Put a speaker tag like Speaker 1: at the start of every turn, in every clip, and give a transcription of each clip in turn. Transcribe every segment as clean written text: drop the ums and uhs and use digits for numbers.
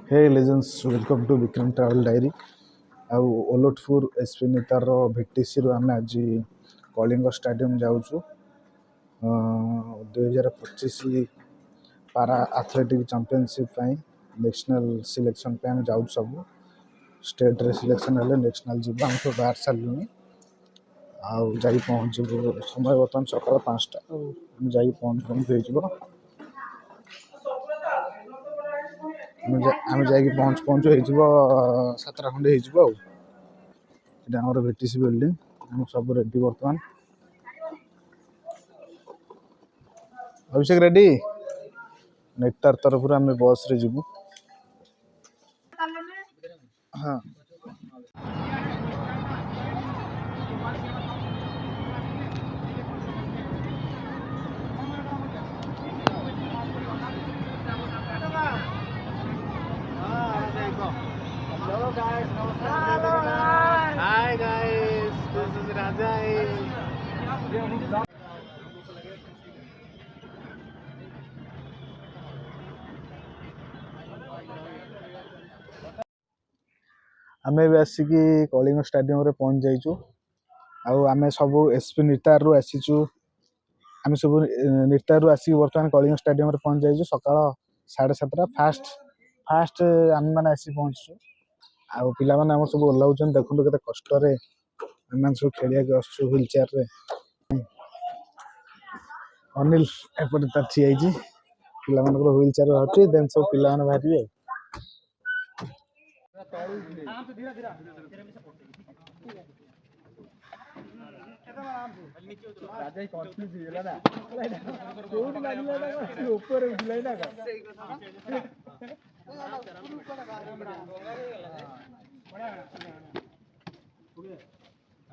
Speaker 1: Hey legends, welcome to Vikram Travel Diary. ଆଉ Olatpur SP ନେତାର ଭିଟିସିରୁ ଆମେ ଆଜି କଳିଙ୍ଗ ଷ୍ଟାଡ଼ିୟମ୍ ଯାଉଛୁ। 2025 ପାରା ଆଥଲେଟିକ୍ ଚାମ୍ପିଅନସିପ୍ ପାଇଁ ନ୍ୟାସନାଲ୍ ସିଲେକ୍ସନ୍ ପାଇଁ ଆମେ ଯାଉଛୁ। ସବୁ ଷ୍ଟେଟ୍ରେ ସିଲେକ୍ସନ୍ ହେଲେ ନ୍ୟାସନାଲ୍ ଯିବୁ। ଆମେ ସବୁ ବାହାରି ସାରିଲୁଣି ଆଉ ଯାଇ ପହଞ୍ଚିବୁ। ସମୟ ବର୍ତ୍ତମାନ ସକାଳ 5ଟା ଆଉ ଆମେ ଯାଇ ପହଞ୍ଚୁ ହେଇଯିବ। ଆମେ ଯାଇକି ପହଞ୍ଚୁ ହେଇଯିବ 7ଟା ଖଣ୍ଡେ ହେଇଯିବ। ଆଉ এটা ଆମର ଭିଟିସି ବିଲ୍ଡିଂ। ଆମେ ସବୁ ରେଡି ବର୍ତ୍ତମାନ। ଅଭିଷେକ ରେଡି? ନେତାର ତରଫରୁ ଆମେ ବସ୍ରେ ଯିବୁ। ହଁ
Speaker 2: Hello guys, namaskar. Hi guys, this is Raja.
Speaker 1: ଆମେ ଏବେ ଆସିକି କଳିଙ୍ଗ ଷ୍ଟାଡ଼ିୟମରେ ପହଞ୍ଚି ଯାଇଛୁ। ଆଉ ଆମେ ସବୁ ଏସ୍ପି ନିଟାରରୁ ଆସିଛୁ। ଆମେ ସବୁ ନିଟାରରୁ ଆସିକି ବର୍ତ୍ତମାନ କଳିଙ୍ଗ ଷ୍ଟାଡ଼ିୟମରେ ପହଞ୍ଚି ଯାଇଛୁ। ସକାଳ 7:30 ଫାଷ୍ଟ ଆମେମାନେ ଆସିକି ପହଞ୍ଚିଛୁ। ଆଉ ପିଲାମାନେ ଆମର ସବୁ ଓହ୍ଲାଉଛନ୍ତି। ଦେଖନ୍ତୁ କେତେ କଷ୍ଟରେ ଆମେମାନେ ସବୁ ଖେଳିବାକୁ ଆସୁଛୁ ହ୍ୱିଲ୍ ଚେୟାରରେ। ଅନିଲ ଏପଟେ ତାର ଠିଆ ହେଇଛି। ପିଲାମାନଙ୍କର ହ୍ୱିଲ୍ ଚେୟାର ବାହାରୁଛି, ଦେନ୍ ସବୁ ପିଲାମାନେ ବାହାରିବେ।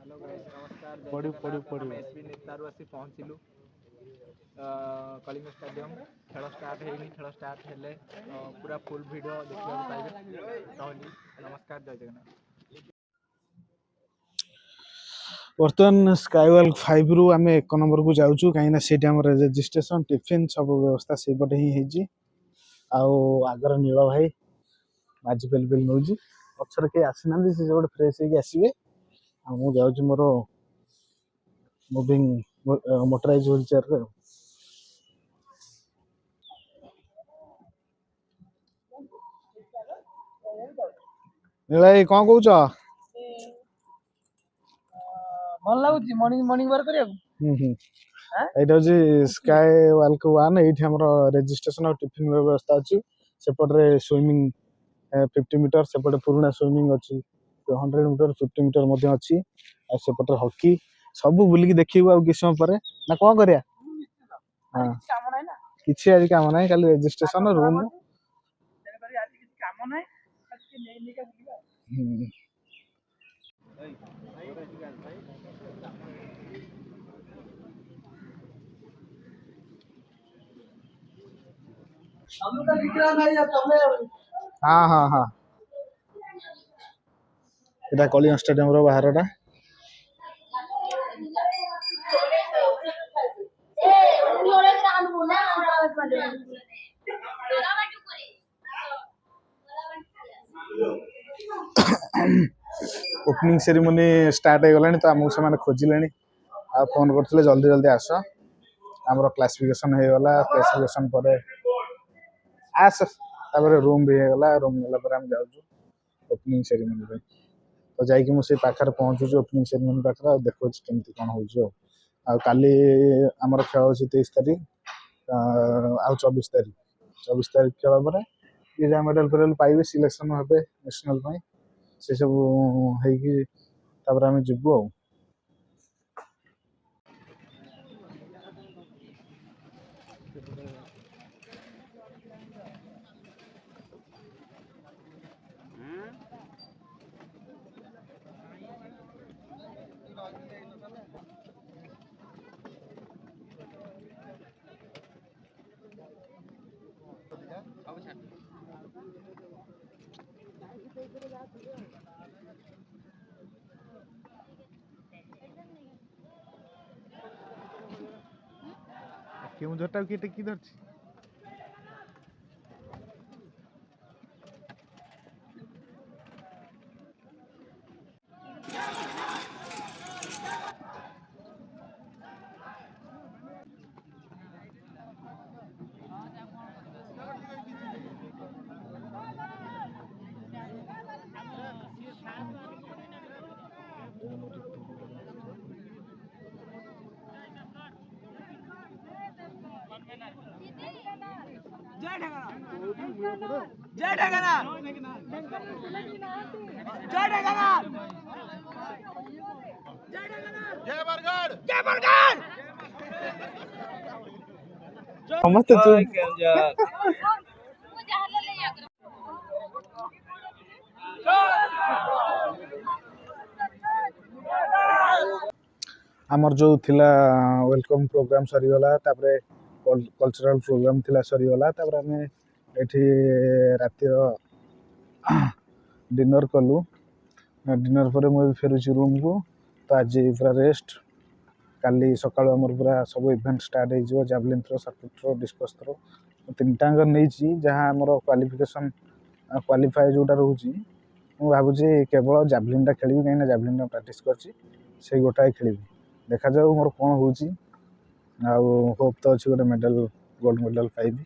Speaker 2: हेलो गाइस, नमस्कार। एसबी नेतारू आसी पहुँचलु कलिंग स्टेडियम। खेल स्टार्ट है, खेल स्टार्ट हेले पूरा फुल वीडियो देखा पाइबे। रहली नमस्कार, जय जगन्नाथ।
Speaker 1: ବର୍ତ୍ତମାନ ସ୍କାଇୱାକ୍ 5ରୁ ଆମେ 1 ନମ୍ବରକୁ ଯାଉଛୁ, କାହିଁକିନା ସେଇଠି ଆମର ରେଜିଷ୍ଟ୍ରେସନ୍ ଟିଫିନ୍ ସବୁ ବ୍ୟବସ୍ଥା ସେଇପଟେ ହିଁ ହେଇଛି। ଆଉ ଆଗର ନୀଳ ଭାଇ ମାଝି ପେଲି ନେଉଛି। ପଛରେ କେହି ଆସିନାହାନ୍ତି, ସେ ଗୋଟେ ଫ୍ରେଶ୍ ହେଇକି ଆସିବେ। ଆଉ ମୁଁ ଯାଉଛି ମୋର ମୁଭିଂ ମୋଟରାଇଜ୍ ହ୍ୱିଲ୍ ଚେୟାରରେ। ନୀଳ ଭାଇ କ'ଣ କହୁଛ?
Speaker 2: ଭଲ ଲାଗୁଛି ମର୍ଣ୍ଣିଂ ୱାକ୍ କରିବାକୁ।
Speaker 1: ଏଇଟା ହଉଛି ସ୍କାଇୱାକ୍ 1। ଏଇଠି ଆମର ରେଜିଷ୍ଟ୍ରେସନ୍ ଆଉ ଟିଫିନ୍ ବ୍ୟବସ୍ଥା ଅଛି। ସେପଟରେ ସୁଇମିଂ 50 ମିଟର, ସେପଟେ ପୁରୁଣା ସୁଇମିଂ ଅଛି 100 ମିଟର, 50 ମିଟର ମଧ୍ୟ ଅଛି। ଆଉ ସେପଟରେ ହକି ସବୁ ବୁଲିକି ଦେଖିବୁ ଆଉ କିଛି ସମୟ ପରେ। ନା କ'ଣ କରିବା? କିଛି ଆଜି କାମ ନାହିଁ, ଖାଲି ରେଜିଷ୍ଟ୍ରେସନ୍ ରୁମ୍। ହଁ ଏଇଟା କଳିଙ୍ଗ ଷ୍ଟାଡ଼ିୟମର ବାହାରଟା। ଓପନିଂ ସେରିମନି ଷ୍ଟାର୍ଟ ହେଇଗଲାଣି, ତ ଆମକୁ ସେମାନେ ଖୋଜିଲେଣି ଆଉ ଫୋନ୍ କରିଥିଲେ ଜଲ୍ଦି ଆସ। ଆମର କ୍ଲାସିଫିକେସନ୍ ହେଇଗଲା। କ୍ଲାସିଫିକେସନ୍ ପରେ ତାପରେ ରୁମ୍ ବି ହେଇଗଲା। ରୁମ୍ ଗଲା ପରେ ଆମେ ଯାଉଛୁ ଓପନିଂ ସେରିମନି ପାଇଁ। ତ ଯାଇକି ମୁଁ ସେଇ ପାଖରେ ପହଞ୍ଚୁଛି ଓପନିଂ ସେରିମନି ପାଖରେ, ଆଉ ଦେଖୁଛି କେମିତି କ'ଣ ହେଉଛି। ଆଉ କାଲି ଆମର ଖେଳ ହେଉଛି 23 ତାରିଖ ଆଉ 24 ତାରିଖ। 24 ତାରିଖ ଖେଳ ପରେ ଯିଏ ଯାହା ମେଡ଼ାଲ୍ ଫେଡ଼ାଲ୍ ପାଇବେ, ସିଲେକ୍ସନ୍ ହେବେ ନ୍ୟାସନାଲ୍ ପାଇଁ। ସେସବୁ ହେଇକି ତାପରେ ଆମେ ଯିବୁ। ଆଉ
Speaker 2: କେଉଁଝରଟାକୁ କିଏ ଟେକି ଧରିଛି?
Speaker 1: ସମସ୍ତେ ତୁ ଆମର ଯେଉଁ ଥିଲା ୱେଲକମ୍ ପ୍ରୋଗ୍ରାମ୍ ସରିଗଲା, ତାପରେ କଲଚରାଲ୍ ପ୍ରୋଗ୍ରାମ୍ ଥିଲା ସରିଗଲା, ତାପରେ ଆମେ ଏଠି ରାତିର ଡିନର୍ କଲୁ। ଡିନର୍ ପରେ ମୁଁ ବି ଫେରୁଛି ରୁମ୍କୁ। ତ ଆଜି ପୁରା ରେଷ୍ଟ, କାଲି ସକାଳୁ ଆମର ପୁରା ସବୁ ଇଭେଣ୍ଟ ଷ୍ଟାର୍ଟ ହେଇଯିବ। Javelin throw, circuit throw, discus throw, ତିନିଟାଙ୍କ ନେଇଛି। ଯାହା ଆମର କ୍ୱାଲିଫିକେସନ୍ କ୍ୱାଲିଫାଏ ଯେଉଁଟା ରହୁଛି, ମୁଁ ଭାବୁଛି କେବଳ ଜାଭଲିନ୍ଟା ଖେଳିବି, କାହିଁକିନା ଜାଭଲିନ୍ଟା ପ୍ରାକ୍ଟିସ୍ କରିଛି, ସେଇ ଗୋଟାଏ ଖେଳିବି। ଦେଖାଯାଉ ମୋର କ'ଣ ହେଉଛି। ଆଉ ହୋପ୍ ତ ଅଛି ଗୋଟେ ମେଡ଼ାଲ୍, ଗୋଲ୍ଡ ମେଡ଼ାଲ୍ ପାଇବି।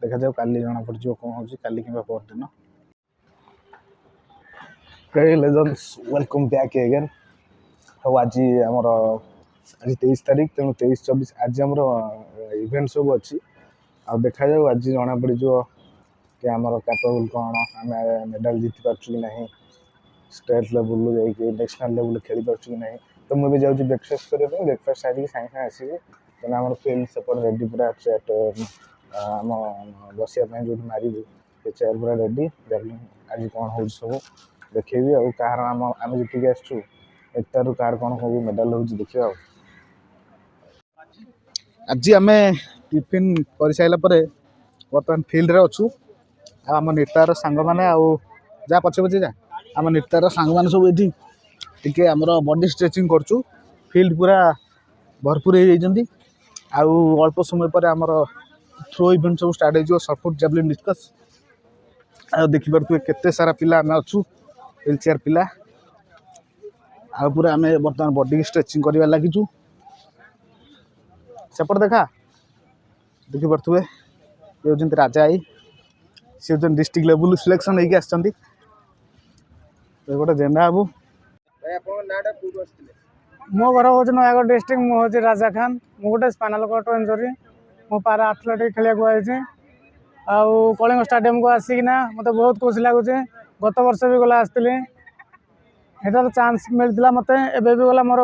Speaker 1: ଦେଖାଯାଉ, କାଲି ଜଣାପଡ଼ିଯିବ କ'ଣ ହେଉଛି, କାଲି କିମ୍ବା ପରଦିନ। Hey legends, welcome back again। ଆଉ ଆଜି ଆମର 23 ତାରିଖ, ତେଣୁ 23-24 ଆଜି ଆମର ଇଭେଣ୍ଟ ସବୁ ଅଛି। ଆଉ ଦେଖାଯାଉ, ଆଜି ଜଣାପଡ଼ିଯିବ କି ଆମର କ୍ୟାପେବୁଲ୍ କ'ଣ, ଆମେ ମେଡ଼ାଲ୍ ଜିତିପାରୁଛୁ କି ନାହିଁ, ଷ୍ଟେଟ୍ ଲେବୁଲ୍ରୁ ଯାଇକି ନ୍ୟାସନାଲ୍ ଲେବୁଲ୍ରେ ଖେଳିପାରୁଛୁ କି ନାହିଁ। ତ ମୁଁ ଏବେ ଯାଉଛି ବ୍ରେକଫାଷ୍ଟ କରିବା ପାଇଁ। ବ୍ରେକଫାଷ୍ଟ ସାରିକି ସାଙ୍ଗେ ସାଙ୍ଗେ ଆସିବି, କାରଣ ଆମର ଫିଲ୍ଡ ସେପଟେ ରେଡ଼ି ପୁରା। ଆମ ବସିବା ପାଇଁ ଯେଉଁଠି ମାରିବୁ ସେ ଚେୟାର ପୁରା ରେଡ଼ି। ଆଜି କ'ଣ ହେଉଛି ସବୁ ଦେଖେଇବି। ଆଉ କାହାର ଆମେ ଯେତିକି ଆସିଛୁ ଏଟାରୁ କାହାର କ'ଣ ସବୁ ମେଡ଼ାଲ୍ ହେଉଛି ଦେଖିବା। ଆଉ ଆଜି ଆମେ ଟିଫିନ୍ କରିସାରିଲା ପରେ ବର୍ତ୍ତମାନ ଫିଲ୍ଡରେ ଅଛୁ। ଆଉ ଆମ ନେତାର ସାଙ୍ଗମାନେ, ଆଉ ଯାହା ପଛେ ପଛେ ଯା, ଆମ ନେତାର ସାଙ୍ଗମାନେ ସବୁ ଏଠି ଟିକେ ଆମର ବଡି ଷ୍ଟ୍ରେଚିଂ କରୁଛୁ। ଫିଲ୍ଡ ପୁରା ଭରପୁର ହେଇଯାଇଛନ୍ତି। ଆଉ ଅଳ୍ପ ସମୟ ପରେ ଆମର ଥ୍ରୋ ଇଭେଣ୍ଟ ସବୁ ଷ୍ଟାର୍ଟ ହେଇଯିବ, ସର୍ଟଫୁଟ୍, ଜାଭଲିନ୍, ଡିସ୍କସ୍। ଆଉ ଦେଖିପାରୁଥିବେ କେତେ ସାରା ପିଲା ଆମେ ଅଛୁ, ହ୍ୱିଲ୍ ଚେୟାର ପିଲା। ଆଉ ପୁରା ଆମେ ବର୍ତ୍ତମାନ ବଡି ଷ୍ଟ୍ରେଚିଂ କରିବା ଲାଗିଛୁ। ସେପଟେ ଦେଖିପାରୁଥିବେ, ଇଏ ହେଉଛନ୍ତି ରାଜା ଆଇ। ସେ ହେଉଛନ୍ତି ଡିଷ୍ଟ୍ରିକ୍ଟ ଲେବୁଲ୍ ସିଲେକ୍ସନ୍ ହେଇକି ଆସିଛନ୍ତି। ଗୋଟେ ଜେନା ବାବୁ।
Speaker 3: ମୋ ଘର ହେଉଛି ନୟାଗଡ଼ ଡିଷ୍ଟ୍ରିକ୍ଟ। ମୁଁ ହେଉଛି ରାଜା ଖାନ୍। ମୁଁ ଗୋଟେ ସ୍ପାଇନାଲ୍ କର୍ଡ ଇଞ୍ଜୁରି, ମୁଁ ପାରା ଆଥଲେଟିକ୍ ଖେଳିବାକୁ ଆଇଛି। ଆଉ କଳିଙ୍ଗ ଷ୍ଟାଡ଼ିୟମକୁ ଆସିକିନା ମୋତେ ବହୁତ ଖୁସି ଲାଗୁଛି। ଗତ ବର୍ଷ ବି ଗଲା ଆସିଥିଲି, ଏଟାର ଚାନ୍ସ ମିଳିଥିଲା ମୋତେ, ଏବେ ବି ମୋର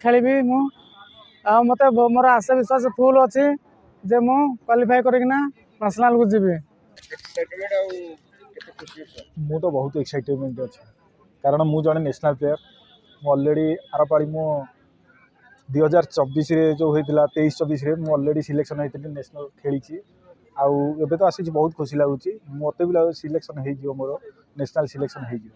Speaker 3: ଖେଳିବି ମୁଁ। ଆଉ ମୋତେ ମୋର ଆଶା ବିଶ୍ୱାସ ଫୁଲ୍ ଅଛି ଯେ ମୁଁ କ୍ୱାଲିଫାଏ କରିକିନା ନ୍ୟାସନାଲକୁ ଯିବି।
Speaker 1: ମୁଁ ତ ବହୁତ ଏକ୍ସାଇଟେଡ଼୍ ଅଛି, କାରଣ ମୁଁ ଜଣେ ନ୍ୟାସନାଲ୍ ପ୍ଲେୟାର୍। ମୁଁ ଅଲରେଡ଼ି ଆରପାଳି ମୁଁ 2024ରେ ଯେଉଁ ହେଇଥିଲା 23-24ରେ ମୁଁ ଅଲରେଡ଼ି ସିଲେକ୍ସନ୍ ହେଇଥିଲି, ନ୍ୟାସନାଲ୍ ଖେଳିଛି। ଆଉ ଏବେ ତ ଆସିଛି, ବହୁତ ଖୁସି ଲାଗୁଛି। ମୋତେ ବି ଲାଗୁଛି ସିଲେକ୍ସନ୍ ହେଇଯିବ, ମୋର ନ୍ୟାସନାଲ୍ ସିଲେକ୍ସନ୍ ହେଇଯିବ।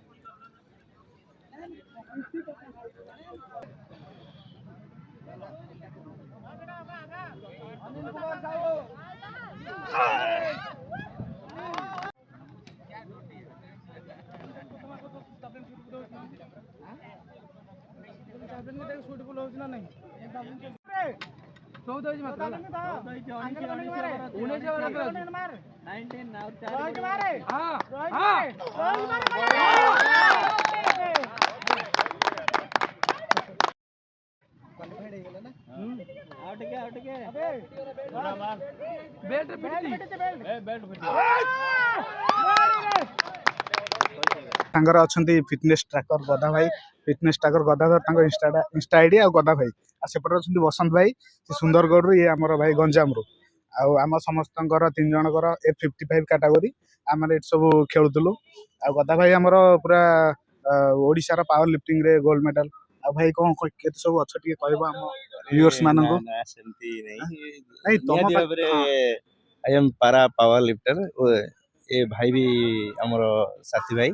Speaker 1: ତାଙ୍କର ଅଛନ୍ତି ଫିଟନେସ୍ ଟ୍ରାକର ଗଦା ଭାଇ, ଫିଟନେସ୍ ଟ୍ରାକର ଗଦାଧର ତାଙ୍କ ଇନଷ୍ଟା ଆଇଡି, ଆଉ ଗଦା ଭାଇ। ଆଉ ସେପଟେ ଅଛନ୍ତି ବସନ୍ତ ଭାଇ, ସେ ସୁନ୍ଦରଗଡ଼ରୁ, ଇଏ ଆମର ଭାଇ ଗଞ୍ଜାମରୁ। ଆଉ ଆମ ସମସ୍ତଙ୍କର 3 ଜଣଙ୍କର F55 କାଟାଗୋରୀ ଆମର ଏଠି ସବୁ ଖେଳୁଥିଲୁ। ଆଉ ଗଦା ଭାଇ ଆମର ପୁରା ଓଡ଼ିଶାର ପାୱାର ଲିଫ୍ଟିଂରେ ଗୋଲ୍ଡ ମେଡାଲ। ଆଉ ଭାଇ କ'ଣ କେତେ ସବୁ ଅଛ ଟିକେ କହିବ ଆମ ଭିଉଅର୍ସ ମାନଙ୍କୁ?
Speaker 4: ସେମିତି ନାଇଁ, ନିହାତି ଭାବରେ ଆଇ ଏମ୍ ପାରା ପାୱାର ଲିଫ୍ଟର। ଏ ଭାଇ ବି ଆମର ସାଥୀ ଭାଇ,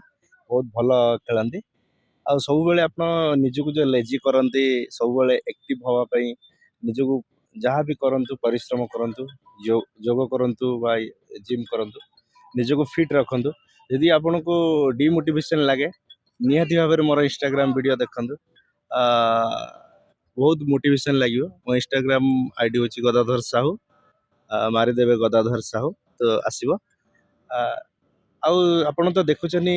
Speaker 4: ବହୁତ ଭଲ ଖେଳନ୍ତି। ଆଉ ସବୁବେଳେ ଆପଣ ନିଜକୁ ଯେଉଁ ଲେଜି କରନ୍ତି, ସବୁବେଳେ ଆକ୍ଟିଭ ହେବା ପାଇଁ ନିଜକୁ ଯାହା ବି କରନ୍ତୁ, ପରିଶ୍ରମ କରନ୍ତୁ, ଯୋଗ କରନ୍ତୁ ବା ଜିମ୍ କରନ୍ତୁ, ନିଜକୁ ଫିଟ୍ ରଖନ୍ତୁ। ଯଦି ଆପଣଙ୍କୁ ଡିମୋଟିଭେସନ୍ ଲାଗେ, ନିହାତି ଭାବରେ ମୋର ଇନଷ୍ଟାଗ୍ରାମ ଭିଡ଼ିଓ ଦେଖନ୍ତୁ, ବହୁତ ମୋଟିଭେସନ୍ ଲାଗିବ। ମୋ ଇନଷ୍ଟାଗ୍ରାମ ଆଇଡି ହେଉଛି ଗଦାଧର ସାହୁ, ମାରିଦେବେ ଗଦାଧର ସାହୁ ତ ଆସିବ। ଆଉ ଆପଣ ତ ଦେଖୁଛନ୍ତି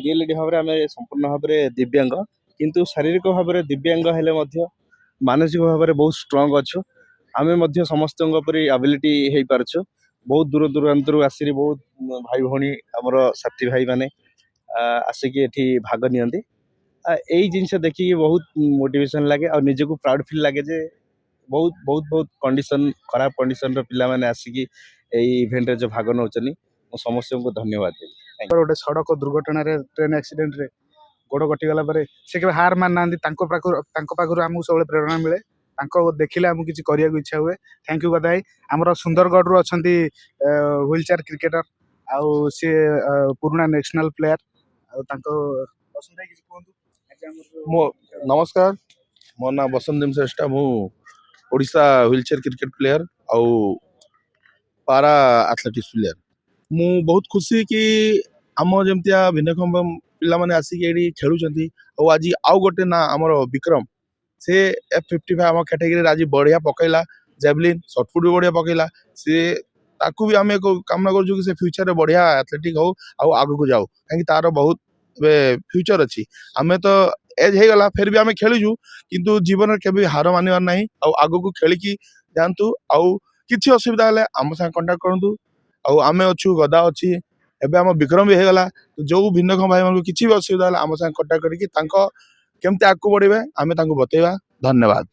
Speaker 4: ରିଏଲିଟି ଭାବରେ ଆମେ ସମ୍ପୂର୍ଣ୍ଣ ଭାବରେ ଦିବ୍ୟାଙ୍ଗ, କିନ୍ତୁ ଶାରୀରିକ ଭାବରେ ଦିବ୍ୟାଙ୍ଗ ହେଲେ ମଧ୍ୟ ମାନସିକ ଭାବରେ ବହୁତ ଷ୍ଟ୍ରଙ୍ଗ ଅଛୁ। ଆମେ ମଧ୍ୟ ସମସ୍ତଙ୍କ ପରି ଆବିଲିଟି ହେଇପାରୁଛୁ। ବହୁତ ଦୂର ଦୂରାନ୍ତରୁ ଆସିକି ବହୁତ ଭାଇ ଭଉଣୀ ଆମର ସାଥୀ ଭାଇ ମାନେ ଆସିକି ଏଠି ଭାଗ ନିଅନ୍ତି। ଏଇ ଜିନିଷ ଦେଖିକି ବହୁତ ମୋଟିଭେସନ ଲାଗେ ଆଉ ନିଜକୁ ପ୍ରାଉଡ ଫିଲ୍ ଲାଗେ ଯେ ବହୁତ ବହୁତ ବହୁତ ଖରାପ କଣ୍ଡିସନର ପିଲାମାନେ ଆସିକି ଏଇ ଇଭେଣ୍ଟରେ ଯୋଉ ଭାଗ ନେଉଛନ୍ତି ମୁଁ ସମସ୍ତଙ୍କୁ ଧନ୍ୟବାଦ ଦେବି।
Speaker 1: ଗୋଟେ ସଡ଼କ ଦୁର୍ଘଟଣାରେ ଟ୍ରେନ ଆକ୍ସିଡେଣ୍ଟରେ ଗୋଡ଼ କଟିଗଲା ପରେ ସେ କେବେ ହାର ମାନନାହାନ୍ତି। ତାଙ୍କ ପାଖରୁ ଆମକୁ ସବୁବେଳେ ପ୍ରେରଣା ମିଳେ। ତାଙ୍କ ଦେଖିଲେ ଆମକୁ କିଛି କରିବାକୁ ଇଚ୍ଛା ହୁଏ। ଥ୍ୟାଙ୍କ ୟୁ ଗଦା ଭାଇ। ଆମର ସୁନ୍ଦରଗଡ଼ରୁ ଅଛନ୍ତି ହ୍ୱିଲ୍ ଚେୟାର କ୍ରିକେଟର ଆଉ ସିଏ ପୁରୁଣା ନ୍ୟାସନାଲ ପ୍ଲେୟାର ଆଉ ତାଙ୍କ ବସନ୍ତ ଭାଇ କିଛି କୁହନ୍ତୁ।
Speaker 5: ମୋ ନମସ୍କାର, ମୋ ନାଁ ବସନ୍ତ ଶ୍ରେଷ୍ଠ। ମୁଁ Odisha wheel chair cricket player ଆଉ ପାରା ଆଥଲେଟିକ୍ସ ପ୍ଲେୟାର। ମୁଁ ବହୁତ ଖୁସି କି ଆମ ଯେମିତିଆ ଭିନ୍ନକ୍ଷମ ପିଲାମାନେ ଆସିକି ଏଠି ଖେଳୁଛନ୍ତି। ଆଉ ଆଜି ଆଉ ଗୋଟେ ନା ଆମର ବିକ୍ରମ, ସେ F55 ଆମ କ୍ୟାଟେଗୋରୀରେ ଆଜି ବଢିଆ ପକେଇଲା। ଜେଭଲିନ୍ ସର୍ଟଫୁଟ ବି ବଢିଆ ପକେଇଲା। ସିଏ ତାକୁ ବି ଆମେ କାମନା କରୁଛୁ କି ସେ ଫ୍ୟୁଚରରେ ବଢିଆ ଆଥଲେଟିକ ହଉ ଆଉ ଆଗକୁ ଯାଉ, କାହିଁକି ତାର ବହୁତ ଏବେ ଫ୍ୟୁଚର ଅଛି। ଆମେ ତ ଏଜ୍ ହେଇଗଲା ଫେର ବି ଆମେ ଖେଳିଛୁ, କିନ୍ତୁ ଜୀବନରେ କେବେ ହାର ମାନିବାର ନାହିଁ। ଆଉ ଆଗକୁ ଖେଳିକି ଯାଆନ୍ତୁ। ଆଉ କିଛି ଅସୁବିଧା ହେଲେ ଆମ ସାଙ୍ଗେ କଣ୍ଟାକ୍ଟ କରନ୍ତୁ। ଆଉ ଆମେ ଅଛୁ, ଗଦା ଅଛି, ଏବେ ଆମ ବିକ୍ରମ ବି ହେଇଗଲା। ଯୋଉ ଭିନ୍ନକ୍ଷମ ଭାଇମାନଙ୍କୁ କିଛି ବି ଅସୁବିଧା ହେଲା ଆମ ସାଙ୍ଗେ କଣ୍ଟାକ୍ଟ କରିକି ତାଙ୍କ କେମିତି ଆଗକୁ ବଢିବେ ଆମେ ତାଙ୍କୁ ବତେଇବା। ଧନ୍ୟବାଦ।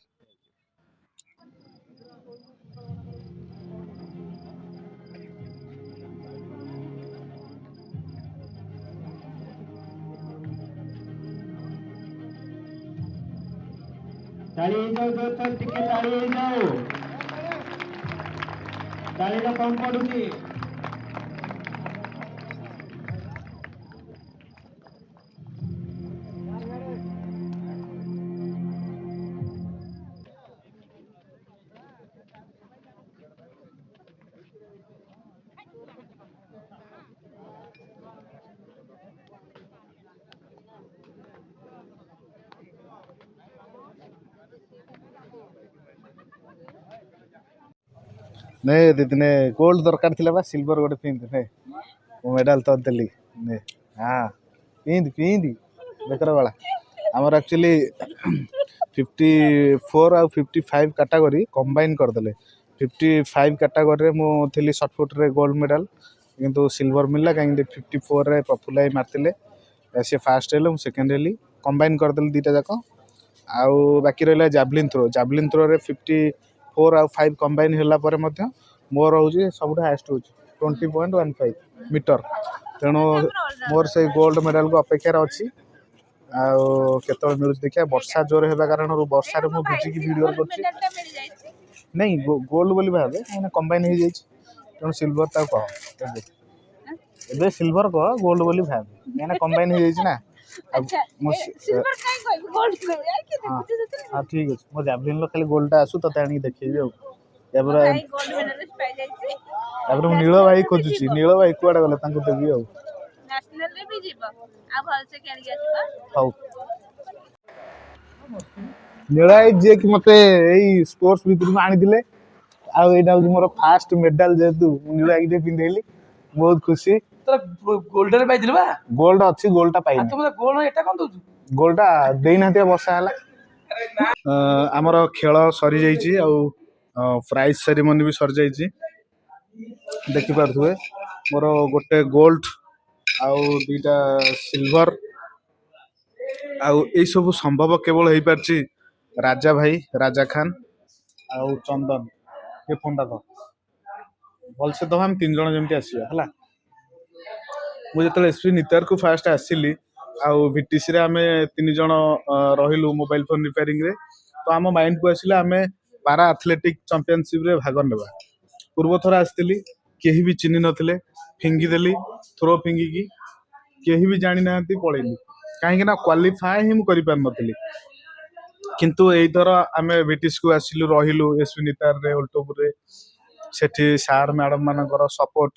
Speaker 2: ତାଳି ହେଇଯାଉ ଜୋରସୋର, ଟିକେ ତାଳି ହେଇଯାଉ, ତାଳିଟା କମ ପଡୁଛି।
Speaker 1: ନେ ଦିଦିନେ ଗୋଲ୍ଡ ଦରକାର ଥିଲା ବା ସିଲଭର ଗୋଟେ ପିନ୍ଧି ନେ ମୁଁ ମେଡାଲ ତ ଦେଲି ନେ। ହଁ ପିନ୍ଧି ବେକର ବାଳା। ଆମର ଆକ୍ଚୁଆଲି 54 ଆଉ 55 କାଟାଗୋରୀ କମ୍ବାଇନ୍ କରିଦେଲେ। 55 କାଟାଗୋରୀରେ ମୁଁ ଥିଲି ସର୍ଟଫୁଟ୍ରେ ଗୋଲ୍ଡ ମେଡାଲ, କିନ୍ତୁ ସିଲଭର ମିଳିଲା କାହିଁକି 54ରେ ପ୍ରଫୁଲ୍ଲ ଭାଇ ମାରିଥିଲେ। ସେ ଫାଷ୍ଟ ହେଲେ, ମୁଁ ସେକେଣ୍ଡ ହେଲି। କମ୍ବାଇନ୍ କରିଦେଲି ଦୁଇଟା ଯାକ। ଆଉ ବାକି ରହିଲା ଜାଭଲିନ୍ ଥ୍ରୋରେ 54 ଆଉ 5 କମ୍ବାଇନ୍ ହେଲା ପରେ ମଧ୍ୟ ମୋର ହେଉଛି ସବୁଠୁ ହାଏଷ୍ଟ ହେଉଛି 20.15 ମିଟର। ତେଣୁ ମୋର ସେଇ ଗୋଲ୍ଡ ମେଡାଲକୁ ଅପେକ୍ଷାରେ ଅଛି। ଆଉ କେତେବେଳେ ମିଳୁଛି ଦେଖିବା। ବର୍ଷା ଜୋର ହେବା କାରଣରୁ ବର୍ଷାରେ ମୁଁ ଭିଜିକି ଭିଡ଼ିଓ କରୁଛି। ନାଇଁ ଗୋଲ୍ଡ ବୋଲି ଭାବେ, କାହିଁକିନା କମ୍ବାଇନ୍ ହେଇଯାଇଛି। ତେଣୁ ସିଲଭର ତାକୁ କହ, ଏବେ ସିଲଭର କହ, ଗୋଲ୍ଡ ବୋଲି ଭାବେ, କାହିଁକିନା କମ୍ବାଇନ୍ ହେଇଯାଇଛି ନା। ଆଉ ମୁଁ ହଁ ଠିକ୍ ଅଛି। ମୋ ଜାଭଲିନ୍ର ଖାଲି ଗୋଲ୍ଡଟା ଆସୁ ତତେ ଆଣିକି ଦେଖେଇବି। ଆଉ ତାପରେ ମୁଁ ନୀଳ ଭାଇ ଖୋଜୁଛି। ନୀଳ ଭାଇ କୁଆଡ଼େ ଗଲେ, ତାଙ୍କୁ ଦେବି ଆଉ। ହଉ ନୀଳ ଭାଇ ଯିଏକି ମତେ ଏଇ ସ୍ପୋର୍ଟସ ଭିତରକୁ ଆଣିଥିଲେ। ଆଉ ଏଇଟା ହେଉଛି ମୋର ଫାଷ୍ଟ ମେଡାଲ, ଯେହେତୁ ମୁଁ ନୀଳ ଭାଇକି ଟିକେ ପିନ୍ଧେଇଲି, ବହୁତ ଖୁସି।
Speaker 6: ଗୋଲ୍ଡରେ ପାଇଥିଲୁ ବା?
Speaker 1: ଗୋଲ୍ଡ ଅଛି, ଗୋଲ୍ଡଟା ପାଇନି।
Speaker 6: ଗୋଲ୍ଡ ଏଟା କଣ ଦଉଛୁ?
Speaker 1: ଗୋଲ୍ଡଟା ଦେଇନାହାନ୍ତି, ବର୍ଷା ହେଲା। ଆମର ଖେଳ ସରିଯାଇଛି ଆଉ ପ୍ରାଇଜ୍ ସେରିମନି ବି ସରିଯାଇଛି। ଦେଖିପାରୁଥିବେ ମୋର ଗୋଟେ ଗୋଲ୍ଡ ଆଉ 2ଟା ସିଲଭର। ଆଉ ଏଇସବୁ ସମ୍ଭବ କେବଳ ହେଇପାରିଛି ରାଜା ଭାଇ, ରାଜା ଖାନ ଆଉ ଚନ୍ଦନ। ଏ ଫୋନ୍ଟା ତ ଭଲସେ ଦବା, ଆମେ 3 ଜଣ ଯେମିତି ଆସିବା ହେଲା। ମୁଁ ଯେତେବେଳେ ଏସ୍ପି ନିତାରକୁ ଫାଷ୍ଟ ଆସିଲି, ଆଉ ଭିଟିସିରେ ଆମେ 3 ଜଣ ରହିଲୁ ମୋବାଇଲ ଫୋନ୍ ରିପେୟାରିଂରେ। ତ ଆମ ମାଇଣ୍ଡକୁ ଆସିଲା ଆମେ ପାରା ଆଥଲେଟିକ୍ ଚାମ୍ପିଅନସିପ୍ରେ ଭାଗ ନେବା। ପୂର୍ବ ଥର ଆସିଥିଲି, କେହି ବି ଚିହ୍ନି ନଥିଲେ, ଫିଙ୍ଗିଦେଲି। ଥ୍ରୋ ଫିଙ୍ଗିକି କେହି ବି ଜାଣିନାହାନ୍ତି, ପଳେଇଲି। କାହିଁକି ନା କ୍ୱାଲିଫାଏ ହିଁ ମୁଁ କରିପାରିନଥିଲି। କିନ୍ତୁ ଏଇଥର ଆମେ ଭିଟିସିକୁ ଆସିଲୁ, ରହିଲୁ ଏସ୍ପି ନିତାରରେ, ଓଲ୍ଟପୁରରେ। ସେଠି ସାର୍ ମ୍ୟାଡ଼ମ୍ ମାନଙ୍କର ସପୋର୍ଟ,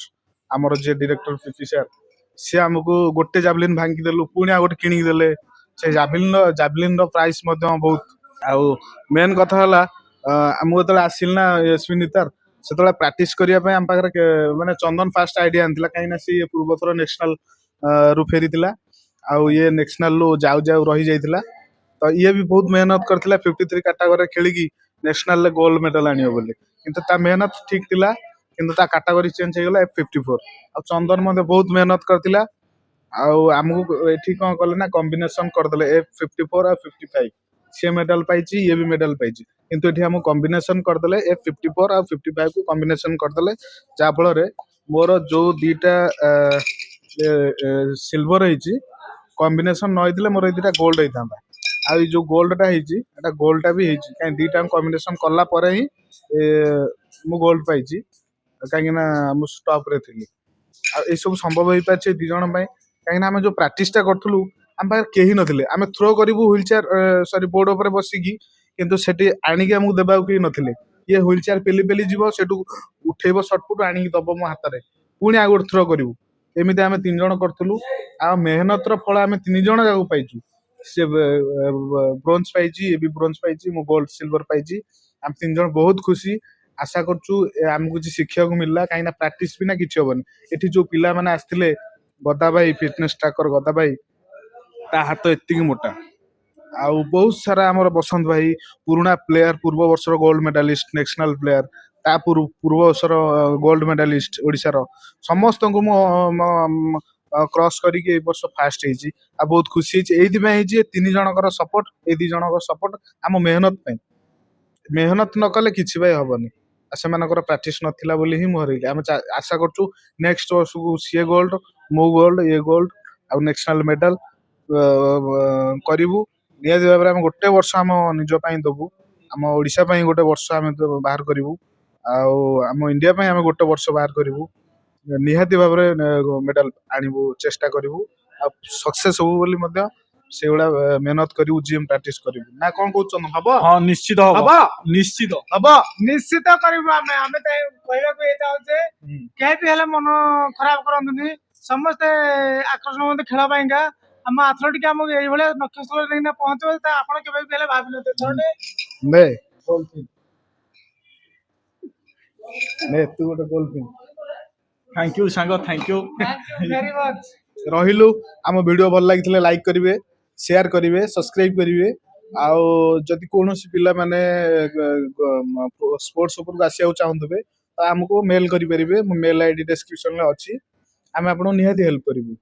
Speaker 1: ଆମର ଯିଏ ଡିରେକ୍ଟର ପିପି ସାର୍, ସିଏ ଆମକୁ ଗୋଟେ ଜାଭଲିନ୍ ଭାଙ୍ଗିଦେଲୁ, ପୁଣି ଆଉ ଗୋଟେ କିଣିକି ଦେଲେ। ସେ ଜାଭଲିନ୍ର ପ୍ରାଇସ୍ ମଧ୍ୟ ବହୁତ। ଆଉ ମେନ୍ କଥା ହେଲା, ମୁଁ ଯେତେବେଳେ ଆସିଲି ନା ଏସ୍ପି ନିତାର, ସେତେବେଳେ ପ୍ରାକ୍ଟିସ କରିବା ପାଇଁ ଆମ ପାଖରେ ମାନେ ଚନ୍ଦନ ଫାଷ୍ଟ ଆଇଡିଆ ଆଣିଥିଲା, କାହିଁକିନା ସିଏ ପୂର୍ବଥର ନ୍ୟାସନାଲ ରୁ ଫେରିଥିଲା। ଆଉ ଇଏ ନ୍ୟାସନାଲରୁ ଯାଉ ରହିଯାଇଥିଲା। ତ ଇଏ ବି ବହୁତ ମେହନତ କରିଥିଲା 53 କାଟାଗୋରୀରେ ଖେଳିକି ନ୍ୟାସନାଲରେ ଗୋଲ୍ଡ ମେଡାଲ ଆଣିବ ବୋଲି। କିନ୍ତୁ ତା ମେହନତ ଠିକ୍ ଥିଲା। କିନ୍ତୁ ତା କାଟାଗୋରୀ ଚେଞ୍ଜ ହେଇଗଲା F54। ଆଉ ଚନ୍ଦନ ମଧ୍ୟ ବହୁତ ମେହନତ କରିଥିଲା। ଆଉ ଆମକୁ ଏଠି କଣ କଲେ ନା କମ୍ବିନେସନ କରିଦେଲେ F54 ଆଉ 55। ସିଏ ମେଡାଲ ପାଇଛି, ଇଏ ବି ମେଡାଲ ପାଇଛି, କିନ୍ତୁ ଏଠି ଆମକୁ କମ୍ବିନେସନ କରିଦେଲେ F54 ଆଉ 55 କୁ କମ୍ବିନେସନ କରିଦେଲେ, ଯାହା ଫଳରେ ମୋର ଯୋଉ ଦିଟା ସିଲଭର ହେଇଛି କମ୍ବିନେସନ ନ ହେଇଥିଲେ ମୋର ଏଇ ଦିଟା ଗୋଲ୍ଡ ହେଇଥାନ୍ତା। ଆଉ ଏଇ ଯୋଉ ଗୋଲ୍ଡଟା ହେଇଛି ଏଟା ଗୋଲ୍ଡଟା ବି ହେଇଛି କାହିଁକି ଦିଟା କମ୍ବିନେସନ କଲା ପରେ ହିଁ ମୁଁ ଗୋଲ୍ଡ ପାଇଛି, କାହିଁକି ନା ମୁଁ ଟପ୍ ରେ ଥିଲି। ଆଉ ଏସବୁ ସମ୍ଭବ ହେଇପାରିଛି ଏ ଦି ଜଣ ପାଇଁ, କାହିଁକିନା ଆମେ ଯୋଉ ପ୍ରାକ୍ଟିସଟା କରୁଥିଲୁ ଆମ ପାଖରେ କେହି ନଥିଲେ। ଆମେ ଥ୍ରୋ କରିବୁ ହ୍ୱିଲ ଚେୟାର ସରି ବୋର୍ଡ ଉପରେ ବସିକି, କିନ୍ତୁ ସେଠି ଆଣିକି ଆମକୁ ଦେବାକୁ କେହି ନଥିଲେ। ଇଏ ହ୍ୱିଲ ଚେୟାର ପେଲି ପେଲି ଯିବ, ସେଠୁ ଉଠେଇବ ସଟପୁଟ ଆଣିକି ଦବ ମୋ ହାତରେ, ପୁଣି ଆଉ ଗୋଟେ ଥ୍ରୋ କରିବୁ। ଏମିତି ଆମେ 3 ଜଣ କରୁଥିଲୁ। ଆଉ ମେହନତର ଫଳ ଆମେ 3 ଜଣ ଯାକ ପାଇଛୁ। ସେ ବ୍ରୋଞ୍ଜ ପାଇଛି, ଏ ବି ବ୍ରୋଞ୍ଜ ପାଇଛି, ମୁଁ ଗୋଲ୍ଡ ସିଲଭର ପାଇଛି। ଆମେ 3 ଜଣ ବହୁତ ଖୁସି। ଆଶା କରୁଛୁ ଆମକୁ କିଛି ଶିଖିବାକୁ ମିଳିଲା, କାହିଁକି ନା ପ୍ରାକ୍ଟିସ ବିନା କିଛି ହବନି। ଏଠି ଯୋଉ ପିଲାମାନେ ଆସିଥିଲେ, ଗଦା ଭାଇ ଫିଟନେସ ଟ୍ରାକର ଗଦା ଭାଇ, ତା ହାତ ଏତିକି ମୋଟା। ଆଉ ବହୁତ ସାରା ଆମର ବସନ୍ତ ଭାଇ ପୁରୁଣା ପ୍ଲେୟାର, ପୂର୍ବ ବର୍ଷର ଗୋଲ୍ଡ ମେଡାଲିଷ୍ଟ ନ୍ୟାସନାଲ ପ୍ଲେୟାର, ତା ପୂର୍ବ ବର୍ଷର ଗୋଲ୍ଡ ମେଡାଲିଷ୍ଟ ଓଡ଼ିଶାର, ସମସ୍ତଙ୍କୁ ମୁଁ କ୍ରସ୍ କରିକି ଏଇ ବର୍ଷ ଫାଷ୍ଟ ହେଇଛି। ଆଉ ବହୁତ ଖୁସି ହେଇଛି, ଏଇଥିପାଇଁ ହେଇଛି 3 ଜଣଙ୍କର ସପୋର୍ଟ, ଏଇ 2 ଜଣଙ୍କର ସପୋର୍ଟ ଆମ ମେହନତ ପାଇଁ। ମେହନତ ନ କଲେ କିଛି ଭାଇ ହବନି। ଆଉ ସେମାନଙ୍କର ପ୍ରାକ୍ଟିସ ନଥିଲା ବୋଲି ହିଁ ମୁଁ ହରେଇଲି। ଆମେ ଆଶା କରୁଛୁ ନେକ୍ସଟ ବର୍ଷକୁ ସିଏ ଗୋଲ୍ଡ, ମୁଁ ଗୋଲ୍ଡ, ଇଏ ଗୋଲ୍ଡ, ଆଉ ନ୍ୟାସନାଲ ମେଡାଲ କରିବୁ। ନିହାତି ଭାବରେ ଆମେ ଗୋଟେ ବର୍ଷ ଆମ ନିଜ ପାଇଁ ଦବୁ, ଆମ ଓଡ଼ିଶା ପାଇଁ ଗୋଟେ ବର୍ଷ ଆମେ ବାହାର କରିବୁ, ଆଉ ଆମ ଇଣ୍ଡିଆ ପାଇଁ ଆମେ ଗୋଟେ ବର୍ଷ ବାହାର କରିବୁ। ନିହାତି ଭାବରେ ମେଡାଲ ଆଣିବୁ, ଚେଷ୍ଟା କରିବୁ, ଆଉ ସକ୍ସେସ୍ ହବୁ ବୋଲି ମଧ୍ୟ ସେଇଭଳିଆ ମେହନତ କରିବୁ, ଜିମ୍ ପ୍ରାକ୍ଟିସ କରିବୁ। ନା କଣ କହୁଛନ୍ତି? ହବ?
Speaker 2: ହଁ ନିଶ୍ଚିତ ହବ, ନିଶ୍ଚିତ
Speaker 1: ହବ।
Speaker 3: ନିଶ୍ଚିତ କରିବୁ। ଆମେ ଆମେ ତ କହିବାକୁ ଏଇ ଚାହୁଁଛେ କେହି ବି ହେଲେ ମନ ଖରାପ କରନ୍ତୁନି, ସମସ୍ତେ ଆକର୍ଷଣ ହୁଅନ୍ତି ଖେଳ ପାଇଁକା। ଆମ ଆଥଲେଟିକ ଆମକୁ ଏଇଭଳିଆ ଲକ୍ଷ୍ୟସ୍ଥଳରେ ନେଇକିନା ପହଞ୍ଚିବ, ତା ଆପଣ କେବେ ବି ହେଲେ ଭାବିନଥିବେ। ଥରଟେ
Speaker 1: ନେ ନେ ତୁ ଗୋଟେ ଗୋଲ୍ ପିନ୍।
Speaker 2: ଥ୍ୟାଙ୍କ ୟୁ ସାଙ୍ଗ, ଥ୍ୟାଙ୍କ ୟୁ।
Speaker 3: Very much.
Speaker 1: ରହିଲୁ। ଆମ ଭିଡିଓ ଭଲ ଲାଗିଥିଲେ ଲାଇକ୍ କରିବେ, ସେୟାର କରିବେ, ସବସ୍କ୍ରାଇବ କରିବେ। ଆଉ ଯଦି କୌଣସି ପିଲାମାନେ ସ୍ପୋର୍ଟସ ଉପରକୁ ଆସିବାକୁ ଚାହୁଁଥିବେ ତ ଆମକୁ ମେଲ୍ କରିପାରିବେ। ମୋ ମେଲ୍ ଆଇଡି ଡେସ୍କ୍ରିପସନରେ ଅଛି, ଆମେ ଆପଣଙ୍କୁ ନିହାତି ହେଲ୍ପ କରିବୁ।